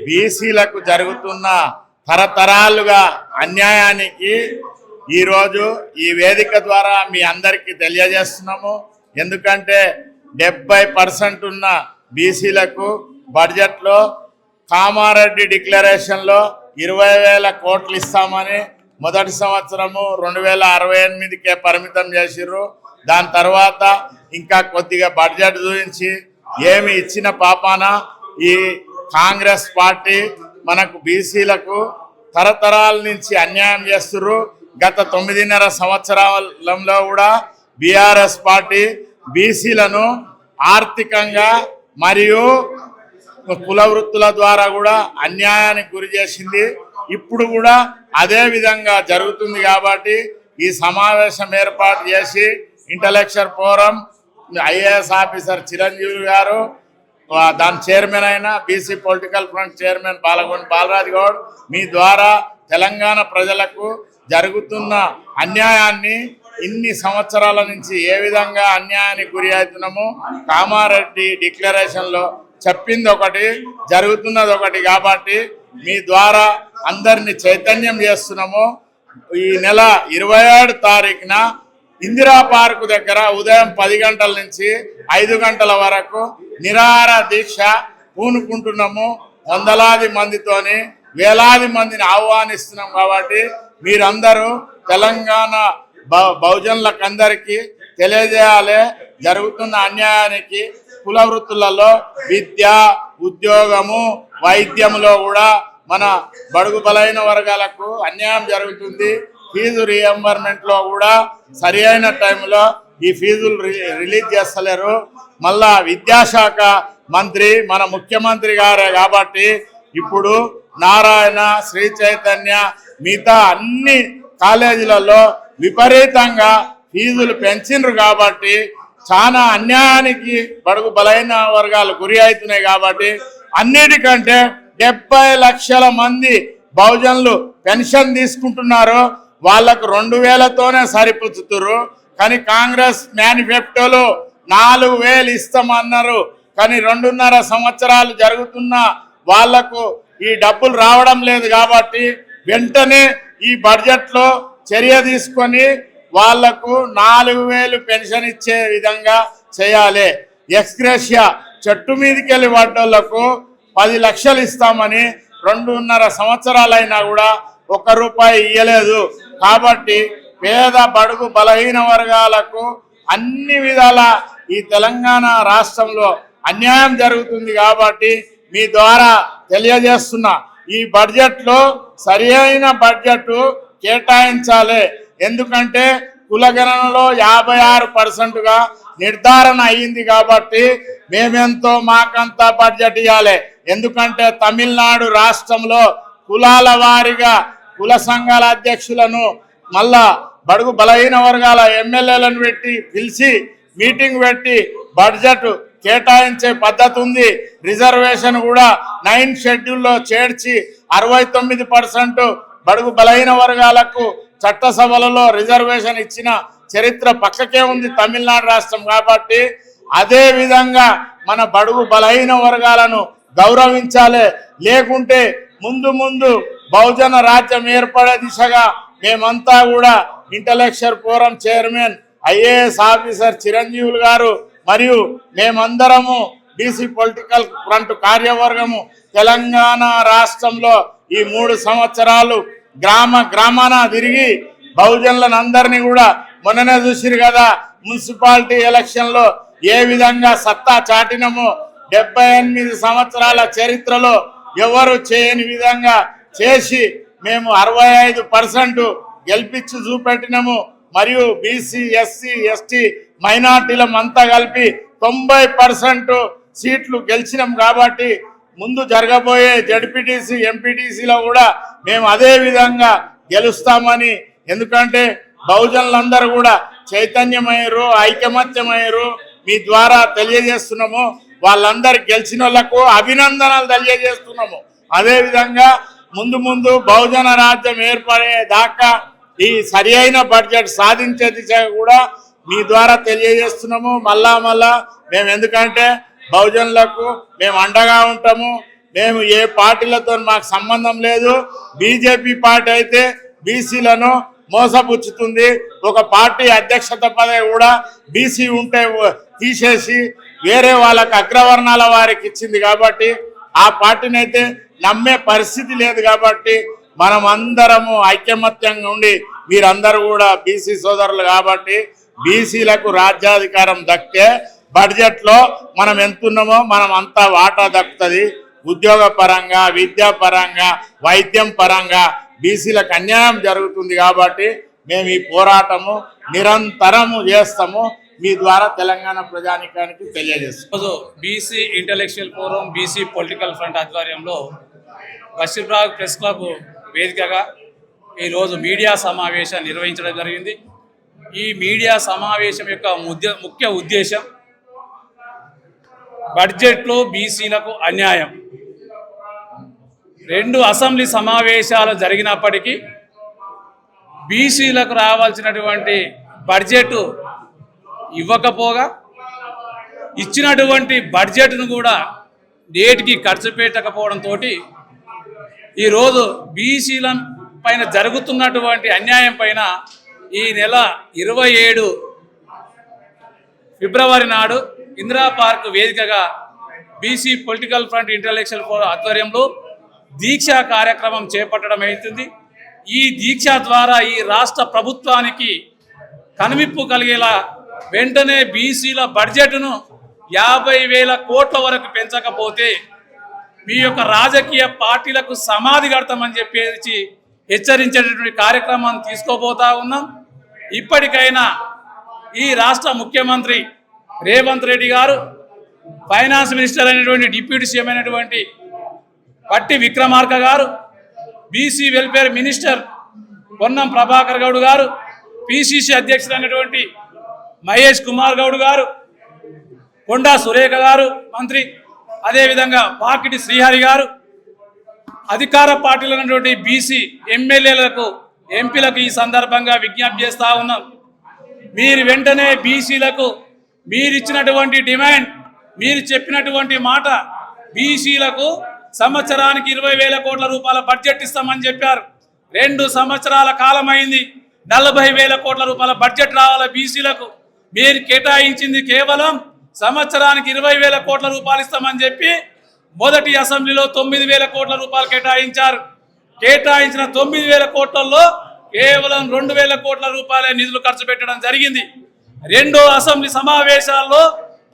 బీసీలకు జరుగుతున్న తరతరాలుగా అన్యాయానికి ఈరోజు ఈ వేదిక ద్వారా మీ అందరికీ తెలియజేస్తున్నాము. ఎందుకంటే 70% ఉన్న బీసీలకు బడ్జెట్లో కామారెడ్డి డిక్లరేషన్లో 20,000 కోట్లు ఇస్తామని మొదటి సంవత్సరము 2068కే పరిమితం చేసిర్రు. దాని తర్వాత ఇంకా కొద్దిగా బడ్జెట్ గురించి ఏమి ఇచ్చిన పాపాన ఈ కాంగ్రెస్ పార్టీ మనకు బీసీలకు తరతరాల నుంచి అన్యాయం చేస్తున్నారు. గత 9.5 సంవత్సరాలలో కూడా బీఆర్ఎస్ పార్టీ బీసీలను ఆర్థికంగా మరియు కుల వృత్తుల ద్వారా కూడా అన్యాయానికి గురి చేసింది. ఇప్పుడు కూడా అదే విధంగా జరుగుతుంది. కాబట్టి ఈ సమావేశం ఏర్పాటు చేసి intellectual forum IAS officer Chiranjeevi గారు, దాని చైర్మన్ అయిన BC political front chairman Balaraj Goud మీ ద్వారా తెలంగాణ ప్రజలకు జరుగుతున్న అన్యాయాన్ని ఇన్ని సంవత్సరాల నుంచి ఏ విధంగా అన్యాయానికి గురి అవుతున్నామో కామారెడ్డి డిక్లరేషన్లో చెప్పింది ఒకటి, జరుగుతున్నది ఒకటి. కాబట్టి మీ ద్వారా అందరినీ చైతన్యం చేస్తున్నాము. ఈ నెల 27 తారీఖున ఇందిరా పార్కు దగ్గర ఉదయం 10 గంటల నుంచి 5 గంటల వరకు నిరాహార దీక్ష పూనుకుంటున్నాము. వందలాది మందితోని వేలాది మందిని ఆహ్వానిస్తున్నాం. కాబట్టి మీరందరూ తెలంగాణ బహుజనులకందరికీ తెలియజేయాలి. జరుగుతున్న అన్యాయానికి కుల వృత్తులలో విద్య, ఉద్యోగము, వైద్యంలో కూడా మన బడుగు బలైన వర్గాలకు అన్యాయం జరుగుతుంది. ఫీజు రీఎంబర్మెంట్లో కూడా సరి అయిన టైంలో ఈ ఫీజులు రిలీజ్ చేస్తలేరు. మళ్ళా విద్యాశాఖ మంత్రి మన ముఖ్యమంత్రి గారే. కాబట్టి ఇప్పుడు నారాయణ, శ్రీ చైతన్య మిగతా అన్ని కాలేజీలలో విపరీతంగా ఫీజులు పెంచిండ్రు. కాబట్టి చాలా అన్యాయానికి బడుగు బలైన వర్గాలు గురి అవుతున్నాయి. కాబట్టి అన్నిటికంటే 70 లక్షల మంది బహుజనులు పెన్షన్ తీసుకుంటున్నారు. వాళ్ళకు 2,000తోనే సరిపుచ్చుతున్నారు. కానీ కాంగ్రెస్ మేనిఫెస్టోలో 4,000 ఇస్తామన్నారు. కానీ 2.5 సంవత్సరాలు జరుగుతున్న వాళ్లకు ఈ డబ్బులు రావడం లేదు. కాబట్టి వెంటనే ఈ బడ్జెట్లో చర్య తీసుకొని వాళ్లకు 4,000 పెన్షన్ ఇచ్చే విధంగా చేయాలి. ఎక్స్గ్రేషియా చెట్టు మీదకెళ్ళి పడ్డోళ్లకు 10 లక్షలు ఇస్తామని 2.5 సంవత్సరాలైనా కూడా ₹1 ఇయ్యలేదు. కాబట్టి పేద బడుగు బలహీన వర్గాలకు అన్ని విధాల ఈ తెలంగాణ రాష్ట్రంలో అన్యాయం జరుగుతుంది. కాబట్టి మీ ద్వారా తెలియజేస్తున్నా, ఈ బడ్జెట్లో సరి అయిన బడ్జెట్ కేటాయించాలి. ఎందుకంటే కులగణనలో 56%గా నిర్ధారణ అయ్యింది. కాబట్టి మేమెంతో మాకంతా బడ్జెట్ ఇవ్వాలి. ఎందుకంటే తమిళనాడు రాష్ట్రంలో కులాల వారీగా కుల సంఘాల అధ్యక్షులను మళ్ళా బడుగు బలహీన వర్గాల ఎమ్మెల్యేలను పిలిచి మీటింగ్ పెట్టి బడ్జెట్ కేటాయించే పద్ధతి ఉంది. రిజర్వేషన్ కూడా 9 షెడ్యూల్లో చేర్చి 69% బడుగు బలహీన వర్గాలకు చట్టసభలలో రిజర్వేషన్ ఇచ్చిన చరిత్ర పక్కకే ఉంది తమిళనాడు రాష్ట్రం. కాబట్టి అదే విధంగా మన బడుగు బలహీన వర్గాలను గౌరవించాలి. లేకుంటే ముందు బహుజన రాజ్యం ఏర్పడే దిశగా మేమంతా కూడా intellectual forum chairman IAS officer Chiranjeevulu గారు మరియు మేమందరము బీసీ పొలిటికల్ ఫ్రంట్ కార్యవర్గము తెలంగాణ రాష్ట్రంలో ఈ 3 సంవత్సరాలు గ్రామాన తిరిగి బహుజనులను అందరినీ కూడా మొన్ననే చూసిరు కదా, మున్సిపాలిటీ ఎలక్షన్లో ఏ విధంగా సత్తా చాటినమో 78 సంవత్సరాల చరిత్రలో ఎవరు చేయని విధంగా చేసి మేము 65% గెలిపించి చూపెట్టినాము. మరియు బీసీ, ఎస్సీ, ఎస్టీ మైనార్టీలమంతా కలిపి 90% సీట్లు గెలిచినాం. కాబట్టి ముందు జరగబోయే జడ్పీటీసీ, ఎంపీటీసీలో కూడా మేము అదే విధంగా గెలుస్తామని, ఎందుకంటే బహుజనులందరూ కూడా చైతన్యమయ్యారు, ఐకమత్యమయ్యారు. మీ ద్వారా తెలియజేస్తున్నాము. వాళ్ళందరూ గెలిచిన వాళ్లకు అభినందనలు తెలియజేస్తున్నాము. అదేవిధంగా ముందు బహుజన రాజ్యం ఏర్పడేదాకా ఈ సరి అయిన బడ్జెట్ సాధించే దిశగా కూడా మీ ద్వారా తెలియజేస్తున్నాము. మళ్ళా మేము ఎందుకంటే బహుజనులకు మేము అండగా ఉంటాము. మేము ఏ పార్టీలతో మాకు సంబంధం లేదు. బీజేపీ పార్టీ అయితే బీసీలను మోసపుచ్చుతుంది. ఒక పార్టీ అధ్యక్షత పదవి కూడా బీసీ ఉంటే తీసేసి వేరే వాళ్ళకి అగ్రవర్ణాల వారికి ఇచ్చింది కాబట్టి ఆ పార్టీని అయితే నమ్మే పరిస్థితి లేదు. కాబట్టి మనం అందరము ఐకమత్యంగా ఉండి మీరందరూ కూడా బీసీ సోదరులు కాబట్టి బీసీలకు రాజ్యాధికారం దక్కే బడ్జెట్లో మనం ఎంతున్నామో మనం అంతా వాటా దక్కుతుంది. ఉద్యోగ పరంగా, విద్యా పరంగా, వైద్యం పరంగా బీసీలకు అన్యాయం జరుగుతుంది. కాబట్టి మేము ఈ పోరాటము నిరంతరము చేస్తాము. మీ ద్వారా తెలంగాణ ప్రజానికానికి తెలియజేస్తాం. BC intellectual forum, BC political front ఆధ్వర్యంలో బషీర్బాగ్ ప్రెస్ క్లబ్ వేదికగా ఈరోజు మీడియా సమావేశం నిర్వహించడం జరిగింది. ఈ మీడియా సమావేశం యొక్క ముఖ్య ఉద్దేశం బడ్జెట్లో బీసీలకు అన్యాయం. 2 అసెంబ్లీ సమావేశాలు జరిగినప్పటికీ బీసీలకు రావాల్సినటువంటి బడ్జెట్ ఇవ్వకపోగా ఇచ్చినటువంటి బడ్జెట్ను కూడా నేటికి ఖర్చు పెట్టకపోవడంతో ఈరోజు బీసీల పైన జరుగుతున్నటువంటి అన్యాయం పైన ఈ నెల 27 ఫిబ్రవరి నాడు ఇందిరా పార్క్ వేదికగా BC political front intellectual forum ఆధ్వర్యంలో దీక్షా కార్యక్రమం చేపట్టడం అవుతుంది. ఈ దీక్ష ద్వారా ఈ రాష్ట్ర ప్రభుత్వానికి కనువిప్పు కలిగేలా వెంటనే బీసీల బడ్జెట్ను 50,000 కోట్ల వరకు పెంచకపోతే మీ యొక్క రాజకీయ పార్టీలకు సమాధి కడతామని చెప్పేసి హెచ్చరించేటటువంటి కార్యక్రమాన్ని తీసుకోబోతా ఉన్నాం. ఇప్పటికైనా ఈ రాష్ట్ర ముఖ్యమంత్రి రేవంత్ రెడ్డి గారు, ఫైనాన్స్ మినిస్టర్ అయినటువంటి డిప్యూటీ సీఎం అయినటువంటి పట్టి విక్రమార్క గారు, BC welfare minister Ponnam Prabhakar Goud గారు, పిసిసి అధ్యక్షుడు అయినటువంటి మహేష్ కుమార్ గౌడ్ గారు, కొండా సురేఖ గారు మంత్రి, అదేవిధంగా పాకిటి శ్రీహరి గారు, అధికార పార్టీలు ఉన్నటువంటి బీసీ ఎమ్మెల్యేలకు, ఎంపీలకు ఈ సందర్భంగా విజ్ఞప్తి చేస్తూ ఉన్నాం. మీరు వెంటనే బీసీలకు మీరు ఇచ్చినటువంటి డిమాండ్, మీరు చెప్పినటువంటి మాట, బీసీలకు సంవత్సరానికి 20,000 కోట్ల రూపాయల బడ్జెట్ ఇస్తామని చెప్పారు. 2 సంవత్సరాల కాలం అయింది. 40,000 కోట్ల రూపాయల బడ్జెట్ రావాల బీసీలకు. మీరు కేటాయించింది కేవలం సంవత్సరానికి 20,000 కోట్ల రూపాయలు ఇస్తామని చెప్పి మొదటి అసెంబ్లీలో 9,000 కోట్ల రూపాయలు కేటాయించారు. కేటాయించిన 9,000 కోట్లలో కేవలం 2,000 కోట్ల రూపాయల నిధులు ఖర్చు పెట్టడం జరిగింది. 2వ అసెంబ్లీ సమావేశాల్లో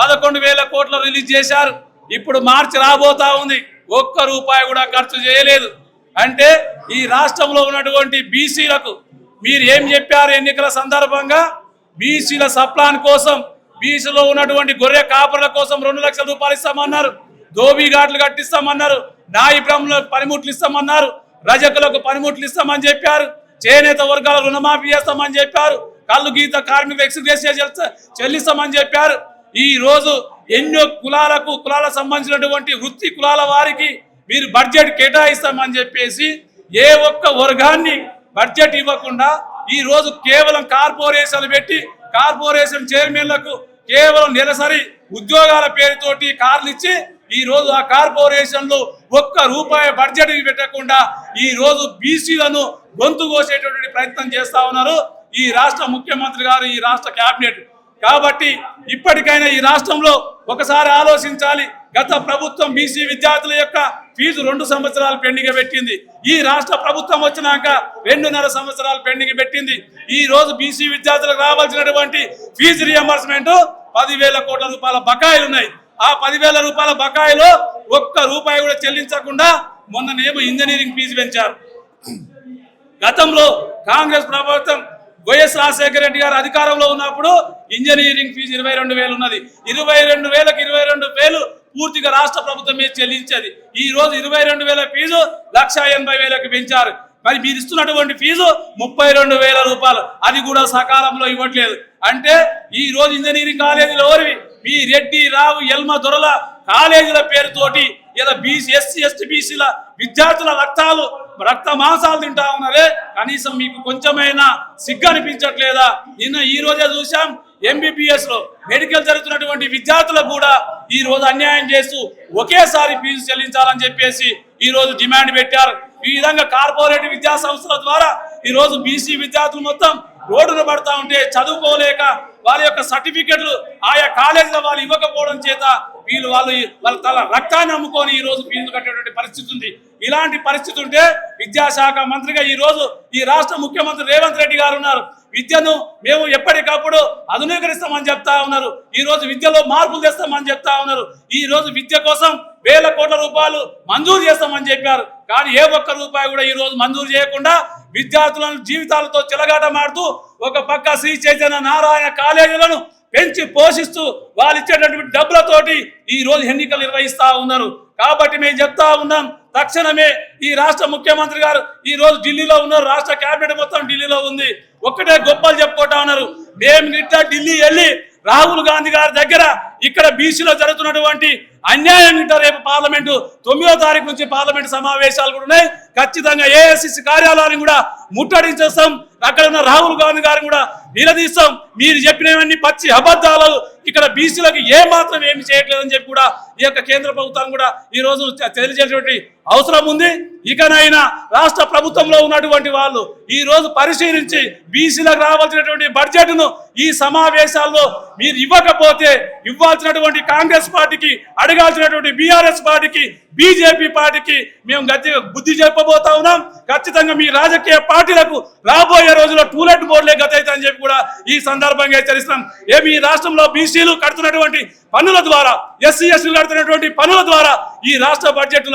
11,000 కోట్లు రిలీజ్ చేశారు. ఇప్పుడు మార్చి రాబోతా ఉంది, ఒక్క రూపాయి కూడా ఖర్చు చేయలేదు. అంటే ఈ రాష్ట్రంలో ఉన్నటువంటి బీసీలకు మీరు ఏం చెప్పారు? ఎన్నికల సందర్భంగా బీసీల సప్లాన్ కోసం, బీసీలో ఉన్నటువంటి గొర్రె కాపుల కోసం 2 లక్షల రూపాయలు ఇస్తామన్నారు, ధోబీ ఘాట్లు కట్టిస్తామన్నారు, నాయి బ్రహ్మలకు పనిముట్లు ఇస్తామన్నారు, రజకులకు పనిముట్లు ఇస్తామని చెప్పారు, చేనేత వర్గాల రుణమాఫీ చేస్తామని చెప్పారు, కళ్ళు గీత కార్మికులు ఎక్స్గ్రేషియా చెల్లిస్తామని చెప్పారు. ఈ రోజు ఎన్నో కులాలకు సంబంధించినటువంటి వృత్తి కులాల వారికి మీరు బడ్జెట్ కేటాయిస్తామని చెప్పేసి ఏ ఒక్క వర్గాన్ని బడ్జెట్ ఇవ్వకుండా ఈ రోజు కేవలం కార్పొరేషన్లు పెట్టి కార్పొరేషన్ చైర్మన్లకు కేవలం నెలసరి ఉద్యోగాల పేరుతోటి కార్లు ఇచ్చి ఈ రోజు ఆ కార్పొరేషన్లు ఒక్క రూపాయి బడ్జెట్ పెట్టకుండా ఈ రోజు బీసీలను గొంతు కోసేటటువంటి ప్రయత్నం చేస్తా ఉన్నారు ఈ రాష్ట్ర ముఖ్యమంత్రి గారు, ఈ రాష్ట్ర కేబినెట్. కాబట్టి ఇప్పటికైనా ఈ రాష్ట్రంలో ఒకసారి ఆలోచించాలి. గత ప్రభుత్వం బీసీ విద్యార్థుల యొక్క ఫీజు 2 సంవత్సరాలు పెండింగ్ పెట్టింది. ఈ రాష్ట్ర ప్రభుత్వం వచ్చినాక 2.5 సంవత్సరాలు పెండింగ్ పెట్టింది. ఈ రోజు బీసీ విద్యార్థులకు రావాల్సినటువంటి ఫీజు రియంబర్స్మెంట్ 10,000 కోట్ల రూపాయల బకాయిలు ఉన్నాయి. ఆ 10,000 రూపాయల బకాయిలో ఒక్క రూపాయి కూడా చెల్లించకుండా మొన్ననేమో ఇంజనీరింగ్ ఫీజు పెంచారు. గతంలో కాంగ్రెస్ ప్రభుత్వం వైఎస్ రాజశేఖర రెడ్డి గారు అధికారంలో ఉన్నప్పుడు ఇంజనీరింగ్ ఫీజు 22,000 ఉన్నది. 22,000కి 22,000 పూర్తిగా రాష్ట్ర ప్రభుత్వమే చెల్లించేది. ఈ రోజు 22,000 ఫీజు 1,80,000కి పెంచారు. మరి మీరు ఇస్తున్నటువంటి ఫీజు 32,000 రూపాయలు, అది కూడా సకాలంలో ఇవ్వట్లేదు. అంటే ఈ రోజు ఇంజనీరింగ్ కాలేజీలో మీ రెడ్డి, రావు, ఎల్మ, దొరల కాలేజీల పేరుతోటి ఇలా బీసీ, ఎస్సీ, ఎస్టీ, బీసీల విద్యార్థుల రక్త మాంసాలు తింటా ఉన్నారే. కనీసం మీకు కొంచెమైనా సిగ్గు అనిపించట్లేదా? ఈ రోజే చూసాం ఎంబీబీఎస్ లో మెడికల్ జరుగుతున్నటువంటి విద్యార్థులకు కూడా ఈ రోజు అన్యాయం చేస్తూ ఒకేసారి ఫీజు చెల్లించాలని చెప్పేసి ఈ రోజు డిమాండ్ పెట్టారు. ఈ విధంగా కార్పొరేట్ విద్యా సంస్థల ద్వారా ఈ రోజు బీసీ విద్యార్థులు మొత్తం రోడ్డున పడతా ఉంటే చదువుకోలేక వాళ్ళ యొక్క సర్టిఫికెట్లు ఆయా కాలేజీలో వాళ్ళు ఇవ్వకపోవడం చేత వాళ్ళ తల రక్తాన్ని అమ్ముకొని ఈ రోజు ఫీజులు కట్టేటువంటి పరిస్థితి ఉంది. ఇలాంటి పరిస్థితి ఉంటే విద్యాశాఖ మంత్రిగా ఈ రోజు ఈ రాష్ట్ర ముఖ్యమంత్రి రేవంత్ రెడ్డి గారు ఉన్నారు. విద్యను మేము ఎప్పటికప్పుడు ఆధునీకరిస్తామని చెప్తా ఉన్నారు. ఈ రోజు విద్యలో మార్పులు తెస్తామని చెప్తా ఉన్నారు. ఈ రోజు విద్య కోసం వేల కోట్ల రూపాయలు మంజూరు చేస్తామని చెప్పారు. కానీ ఏ ఒక్క రూపాయి కూడా ఈ రోజు మంజూరు చేయకుండా విద్యార్థులను జీవితాలతో చెలగాటమాడుతూ ఒక పక్క శ్రీ చైతన్య నారాయణ కాలేజీలను పెంచి పోషిస్తూ వాళ్ళు ఇచ్చేటటువంటి డబ్బులతోటి ఈ రోజు ఎన్నికలు నిర్వహిస్తా ఉన్నారు. కాబట్టి మేము చెప్తా ఉన్నాం, తక్షణమే ఈ రాష్ట్ర ముఖ్యమంత్రి గారు ఈ రోజు ఢిల్లీలో ఉన్నారు. రాష్ట్ర కేబినెట్ మొత్తం ఢిల్లీలో ఉంది. ఒక్కటే గొప్పలు చెప్పుకుంటా ఉన్నారు. మేము ఇట్లా ఢిల్లీ వెళ్ళి రాహుల్ గాంధీ గారి దగ్గర ఇక్కడ బీసీలో జరుగుతున్నటువంటి అన్యాయం ఇంట రేపు పార్లమెంటు 9వ తారీఖు నుంచి పార్లమెంటు సమావేశాలు కూడా ఉన్నాయి. ఖచ్చితంగా ఏఐసిసి కార్యాలయాన్ని కూడా ముట్టడించేస్తాం. అక్కడ ఉన్న రాహుల్ గాంధీ గారిని కూడా నిలదీస్తాం. మీరు చెప్పినవన్నీ పచ్చి అబద్ధాలు, ఇక్కడ బీసీలకు ఏ మాత్రం ఏమి చేయట్లేదని చెప్పి కూడా ఈ యొక్క కేంద్ర ప్రభుత్వం కూడా ఈ రోజు తెలియజేసేటువంటి అవసరం ఉంది. ఇకనైనా రాష్ట్ర ప్రభుత్వంలో ఉన్నటువంటి వాళ్ళు ఈ రోజు పరిశీలించి బీసీలకు రావాల్సినటువంటి బడ్జెట్ను ఈ సమావేశాల్లో మీరు ఇవ్వకపోతే ఇవ్వాల్సినటువంటి కాంగ్రెస్ పార్టీకి, అడగాల్సినటువంటి బీఆర్ఎస్ పార్టీకి, బీజేపీ పార్టీకి మేము గట్టిగా బుద్ధి చెప్పబోతా ఉన్నాం. ఖచ్చితంగా మీ రాజకీయ పార్టీలకు రాబోయే రోజుల్లో టూలెట్ బోర్డులే గత అయితే అని చెప్పి కూడా ఈ సందర్భంగా హెచ్చరిస్తున్నాం. ఏమి ఈ రాష్ట్రంలో బీసీలు కడుతున్నటువంటి పన్నుల ద్వారా, ఎస్సీ ఎస్టీలు కడుతున్నటువంటి పన్నుల ద్వారా ఈ రాష్ట్ర బడ్జెట్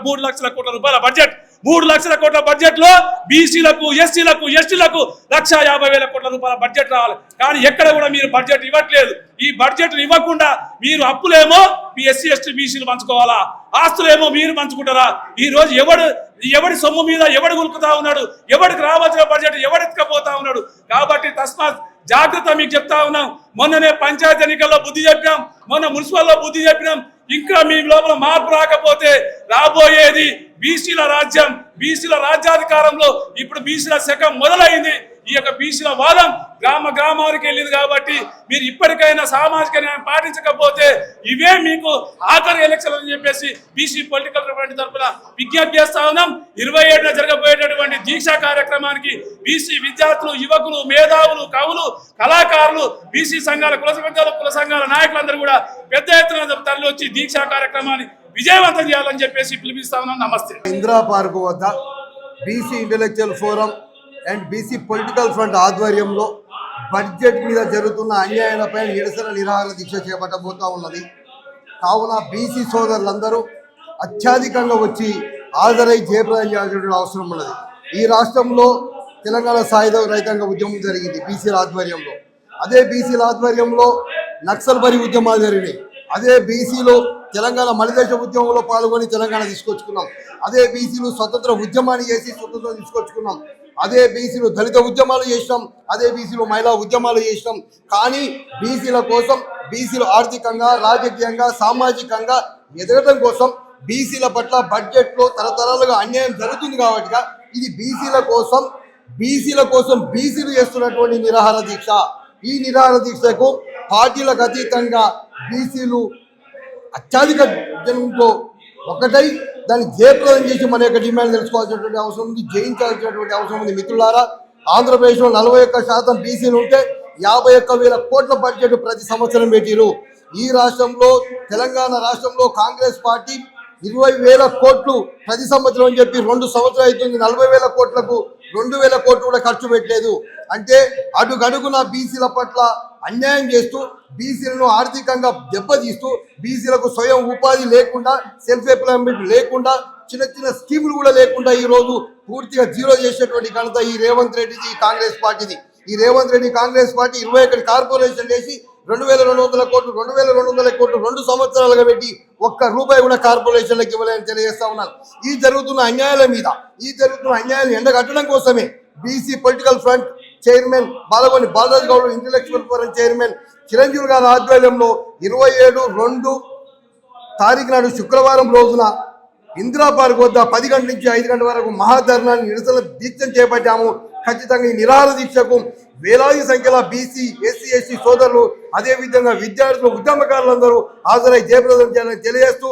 3 లక్షల కోట్ల రూపాయల బడ్జెట్. 3 లక్షల కోట్ల బడ్జెట్ లో బీసీలకు, ఎస్సీలకు, ఎస్టీలకు 1,50,000 కోట్ల రూపాయల బడ్జెట్ రావాలి. కానీ ఎక్కడ కూడా మీరు బడ్జెట్ ఇవ్వట్లేదు. ఈ బడ్జెట్ ఇవ్వకుండా మీరు అప్పులేమో మీ ఎస్సీ ఎస్టీ బీసీలు పంచుకోవాలా, ఆస్తులేమో మీరు పంచుకుంటారా? ఈ రోజు ఎవడి సొమ్ము మీద ఎవడు గులుకుతా ఉన్నాడు, ఎవడికి రావాల్సిన బడ్జెట్ ఎవడెత్తుకపోతా ఉన్నాడు. కాబట్టి తస్మాత్ జాగ్రత్త. మీకు చెప్తా ఉన్నాం, మొన్ననే పంచాయతీ ఎన్నికల్లో బుద్ధి చెప్పాం, మొన్న మున్సిపల్లో బుద్ధి చెప్పినాం. ఇంకా మీ లోపల మార్పు రాకపోతే రాబోయేది బీసీల రాజ్యం, బీసీల రాజ్యాధికారంలో ఇప్పుడు బీసీల శకం మొదలైంది. ఈ యొక్క బీసీల వాదం గ్రామానికి వెళ్ళింది. కాబట్టి మీరు ఇప్పటికైనా సామాజిక న్యాయం పాటించకపోతే ఇవే మీకు ఆఖరి ఎలక్షన్ అని చెప్పేసి బీసీ పొలిటికల్ ఫ్రంట్ తరఫున విజ్ఞప్తి చేస్తా ఉన్నాం. 27న జరగబోయేటటువంటి దీక్షా కార్యక్రమానికి బీసీ విద్యార్థులు, యువకులు, మేధావులు, కవులు, కళాకారులు, బీసీ సంఘాల కుల సంఘాల నాయకులందరూ కూడా పెద్ద ఎత్తున తరలి వచ్చి దీక్షా కార్యక్రమాన్ని విజయవంతం చేయాలని చెప్పేసి పిలిపిస్తా ఉన్నాం. నమస్తే. ఇందిరా పార్క్ వద్ద BC intellectual forum and BC political front ఆధ్వర్యంలో బడ్జెట్ మీద జరుగుతున్న అన్యాయాలపై నిరసన నిరాహార దీక్ష చేపట్టబోతా ఉన్నది. కావున బీసీ సోదరులందరూ అత్యధికంగా వచ్చి హాజరై జయప్రదం చేయాల్సిన అవసరం ఉన్నది. ఈ రాష్ట్రంలో తెలంగాణ సాయుధ రైతాంగ ఉద్యమం జరిగింది బీసీల ఆధ్వర్యంలో. అదే బీసీల ఆధ్వర్యంలో నక్సల్బరీ ఉద్యమాలు జరిగినాయి. అదే బీసీలు తెలంగాణ మలిదేశ ఉద్యమంలో పాల్గొని తెలంగాణ తీసుకొచ్చుకున్నాం. అదే బీసీలు స్వతంత్ర ఉద్యమాన్ని చేసి స్వతంత్రం తీసుకొచ్చుకున్నాం. అదే బీసీలు దళిత ఉద్యమాలు చేసినాం. అదే బీసీలు మహిళా ఉద్యమాలు చేసినాం. కానీ బీసీల కోసం, బీసీలు ఆర్థికంగా, రాజకీయంగా, సామాజికంగా ఎదగడం కోసం బీసీల పట్ల బడ్జెట్లో తరతరాలుగా అన్యాయం జరుగుతుంది. కాబట్టి ఇది బీసీల కోసం బీసీలు చేస్తున్నటువంటి నిరాహార దీక్ష. ఈ నిరాహార దీక్షకు పార్టీలకు అతీతంగా బీసీలు అత్యధిక జనంతో ఒకటై దాన్ని జయప్రదం చేసి మన యొక్క డిమాండ్ తెలుసుకోవాల్సినటువంటి అవసరం ఉంది, జయించాల్సినటువంటి అవసరం ఉంది. మిత్రులారా, ఆంధ్రప్రదేశ్లో 41% బీసీలు ఉంటే 51,000 కోట్ల బడ్జెట్ ప్రతి సంవత్సరం పెట్టిరు. ఈ రాష్ట్రంలో, తెలంగాణ రాష్ట్రంలో కాంగ్రెస్ పార్టీ 20,000 కోట్లు ప్రతి సంవత్సరం అని చెప్పి 2 సంవత్సరాలు అవుతుంది. 40,000 కోట్లకు 2,000 కోట్లు కూడా ఖర్చు పెట్టలేదు. అంటే అడుగడుగున బీసీల పట్ల అన్యాయం చేస్తూ, బీసీలను ఆర్థికంగా దెబ్బతీస్తూ, బీసీలకు స్వయం ఉపాధి లేకుండా, సెల్ఫ్ ఎంప్లాయ్మెంట్ లేకుండా, చిన్న చిన్న స్కీములు కూడా లేకుండా ఈరోజు పూర్తిగా జీరో చేసేటువంటి ఘనత ఈ రేవంత్ రెడ్డిది, కాంగ్రెస్ పార్టీది. ఈ రేవంత్ రెడ్డి కాంగ్రెస్ పార్టీ 21 కార్పొరేషన్ చేసి 2,200 కోట్లు 2,200 కోట్లు 2 సంవత్సరాలుగా పెట్టి ఒక్క రూపాయి కూడా కార్పొరేషన్లకు ఇవ్వలేని తెలియజేస్తా ఉన్నారు. ఈ జరుగుతున్న అన్యాయాల మీద, ఈ జరుగుతున్న అన్యాయాలు ఎండగట్టడం కోసమే BC political front chairman Balagoni Balaraju Goud, intellectual forum chairman Chiranjeevi గారి ఆధ్వర్యంలో 27/2 తారీఖు నాడు శుక్రవారం రోజున ఇందిరా పార్క్ వద్ద 10 గంటల నుంచి 5 గంటల వరకు మహాధర్నాన్ని నిరసన దీక్ష చేపట్టాము. ఖచ్చితంగా ఈ నిరాహార దీక్షకు వేలాది సంఖ్యలో బీసీ ఎస్సీ ఎస్టీ సోదరులు అదేవిధంగా విద్యార్థులు ఉద్యమకారులందరూ హాజరై జయప్రదం చేయాలని తెలియజేస్తూ